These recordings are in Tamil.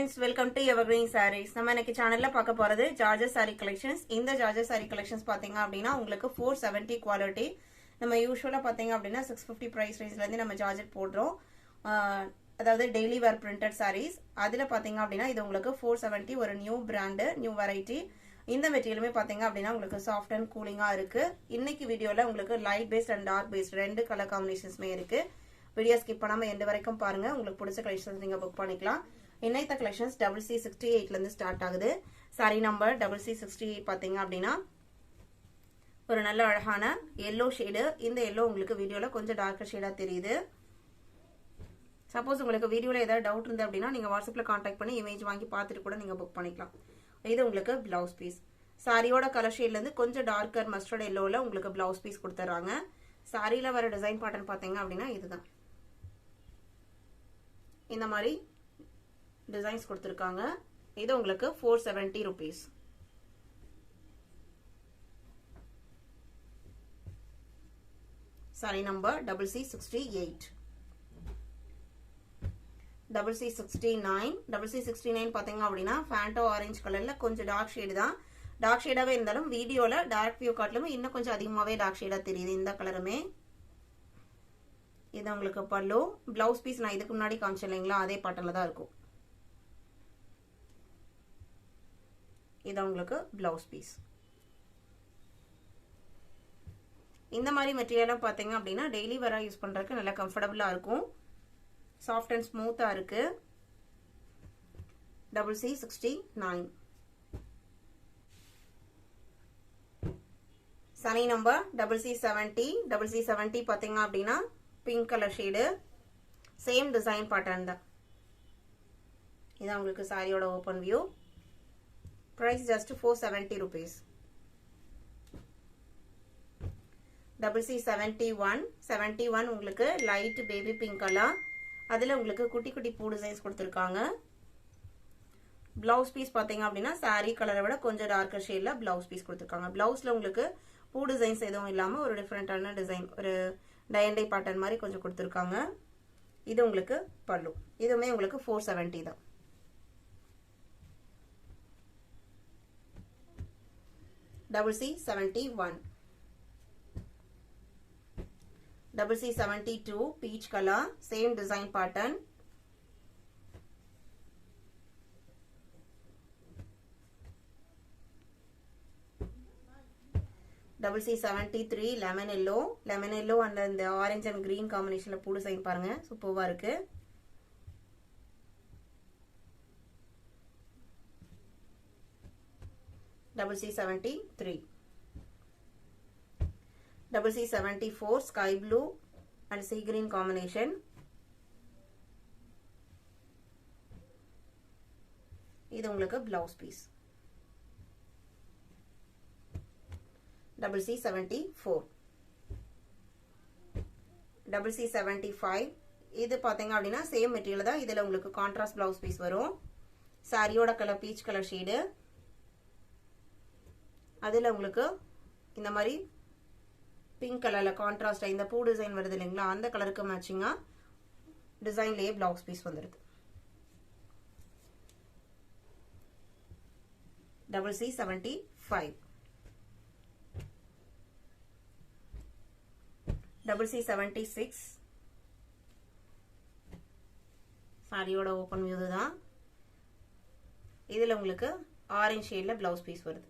friends, welcome to Evergreen Sarees. நம்ம இன்னைக்கு சேனல்ல பார்க்க போறது Georgette Saree collections. இந்த Georgette Saree collections பாத்தீங்க அப்படினா உங்களுக்கு 470 குவாலிட்டி. நம்ம யூசுவலா பாத்தீங்க அப்படினா 650 பிரைஸ் ரேஞ்ச்ல இருந்து நம்ம Georgette போடுறோம். அதாவது டெய்லி வேர் printed sarees. அதுல பாத்தீங்க அப்படினா இது உங்களுக்கு 470 ஒரு நியூ பிராண்ட், நியூ வெரைட்டி. இந்த மெட்டீரியலுமே பாத்தீங்க அப்படினா உங்களுக்கு சாஃப்ட் அண்ட் கூலிங்கா இருக்கு. இன்னைக்கு வீடியோல உங்களுக்கு light paste and dark paste ரெண்டு கலர் காம்பினேஷன்ஸ்மே இருக்கு. வீடியோ ஸ்கிப் பண்ணாம எண்ட் வரைக்கும் பாருங்க. உங்களுக்கு பிடிச்ச கலெக்ஷன்ஸ் நீங்க புக் பண்ணிக்கலாம். இன்னைக்கு கலெக்ஷன்ஸ் CC68 ல இருந்து ஸ்டார்ட் ஆகுது. சாரி நம்பர் CC68 பாத்தீங்க அப்படினா ஒரு நல்ல அழகான yellow ஷேட். இந்த yellow உங்களுக்கு வீடியோல கொஞ்சம் டார்க்கர் ஷேடா தெரியுது. சப்போஸ் உங்களுக்கு வீடியோல ஏதாவது டவுட் இருந்தா அப்படினா நீங்க வாட்ஸ்அப்ல கான்டாக்ட் பண்ணி இமேஜ் வாங்கி பார்த்துட்டு கூட நீங்க புக் பண்ணிக்கலாம். இது உங்களுக்கு பிளவுஸ் பீஸ். சாரியோட கலர் ஷேட்ல இருந்து கொஞ்சம் டார்க்கர் மஸ்டர்ட் yellowல உங்களுக்கு பிளவுஸ் பீஸ் கொடுத்துறாங்க. சாரியில வர டிசைன் பேட்டர்ன் பாத்தீங்க அப்படினா இதுதான். இந்த மாதிரி டிசைன்ஸ் கொடுத்திருக்காங்க. இது உங்களுக்கு 470 rupees. Sorry number CC68. CC69. CC69 பாத்தீங்க அப்படினா ஃபேண்டோ ஆரஞ்சு கலர்ல கொஞ்சம் டார்க் ஷேட் தான். டார்க் ஷேடாவே இருந்தாலும் வீடியோல டார்க் வியூ காட்லயும் இன்னும் கொஞ்சம் அதிகமாவே டார்க் ஷேடா தெரியுது இந்த கலருமே. இது உங்களுக்கு பல்லு. பிளவுஸ் பீஸ் நான் இதுக்கு முன்னாடி காமிச்சேன் இல்லைங்களா, அதே பேட்டர்ன்ல தான் இருக்கும். இது உங்களுக்கு பிளவுஸ் பீஸ். இந்த மாதிரி மெட்டீரியலா பாத்தீங்க அப்படினா டெய்லி வேரா யூஸ் பண்றதுக்கு நல்ல கம்ஃபர்ட்டபிளா இருக்கும். சாஃப்ட் அண்ட் ஸ்மூத்தா இருக்கு. CC69. Sorry number CC70. CC70 பாத்தீங்க அப்படினா pink colour shade. Same design pattern தான். இது உங்களுக்கு சாரியோட open view. Price just 470 rupees. CC71. 71 உங்களுக்கு லைட் பேபி பிங்க் கலர். அதுல உங்களுக்கு குட்டி குட்டி பூ டிசைன்ஸ் கொடுத்திருக்காங்க. பிளவுஸ் பீஸ் பாத்தீங்க அப்படினா சாரி கலரை விட கொஞ்சம் டார்க்கர் ஷேட்ல பிளவுஸ் பீஸ் கொடுத்திருக்காங்க. பிளவுஸ்ல உங்களுக்கு பூ டிசைன்ஸ் எதுவும் இல்லாம ஒரு டிஃபரெண்டான டிசைன், ஒரு டயண்டை பேட்டர்ன் மாதிரி கொஞ்சம் கொடுத்திருக்காங்க. இது உங்களுக்கு பல்லு. இதுவுமே உங்களுக்கு 470 தான். CC71. CC72 peach color, same design pattern. CC73 lemon yellow. Lemon yellow and the orange and green combination la poo design பாருங்க, சூப்பர்வா இருக்கு. CC73. CC74 sky blue and sea green combination. இது உங்களுக்கு பிளவுஸ் பீஸ். CC74. CC75. இது பாத்தீங்க அப்படினா சேம் மெட்டீரியல் தான். இதுல உங்களுக்கு கான்ட்ராஸ்ட் பிளவுஸ் பீஸ் வரும். சாரியோட கலர் பீச் கலர் ஷேடு. அதுல உங்களுக்கு இந்த மாதிரி பிங்க் கலர்ல கான்ட்ராஸ்டா இந்த பூ டிசைன் வருது இல்லைங்களா, அந்த கலருக்கு மேட்சிங்கா டிசைன்லயே பிளவுஸ் பீஸ் வந்துருது. CC75. CC76. சாரியோட ஓபன் வியூ தான். இதுல உங்களுக்கு ஆரஞ்சு ஷேட்ல பிளவுஸ் பீஸ் வருது.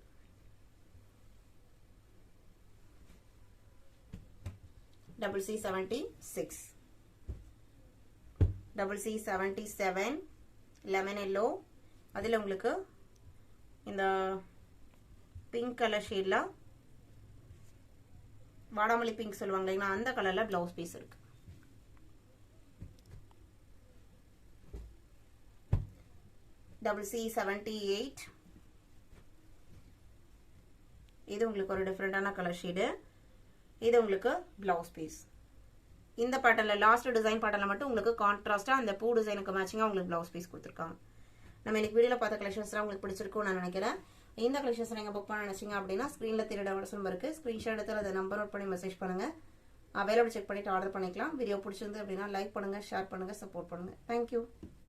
CC76. CC77 lemon yellow. அதுல உங்களுக்கு இந்த பிங்க் கலர் ஷேட்ல வாடாமல்லி பிங்க் சொல்லுவாங்க இல்லைங்களா, அந்த கலர்ல பிளவுஸ் பீஸ் இருக்கு. CC78. இது உங்களுக்கு ஒரு டிஃபரெண்டான கலர் ஷேடு. இது உங்களுக்கு பிளவுஸ் பீஸ். இந்த பேட்டர்ன்ல லாஸ்ட் டிசைன் பேட்டர்ன்ல மட்டும் உங்களுக்கு கான்ட்ராஸ்டா அந்த பூ டிசைனுக்கு மேட்சிங்கா உங்களுக்கு பிளவுஸ் பீஸ் கொடுத்திருக்காங்க. நம்ம இன்னைக்கு வீடியோல பார்த்த கலெக்ஷன்ஸ்லாம் உங்களுக்கு பிடிச்சிருக்கும்னு நான் நினைக்கிறேன். இந்த கலெக்ஷன்ஸ் நீங்க புக் பண்ண நினைச்சீங்க அப்படினா ஸ்கிரீன்ல தெரியற வாட்ஸ்அப் நம்பருக்கு ஸ்கிரீன்ஷாட் எடுத்து அந்த நம்பர் நோட் பண்ணி மெசேஜ் பண்ணுங்க. அவைலபிள் செக் பண்ணிட்டு ஆர்டர் பண்ணிக்கலாம். வீடியோ பிடிச்சிருந்து அப்படினா லைக் பண்ணுங்க, ஷேர் பண்ணுங்க, சப்போர்ட் பண்ணுங்க. Thank you.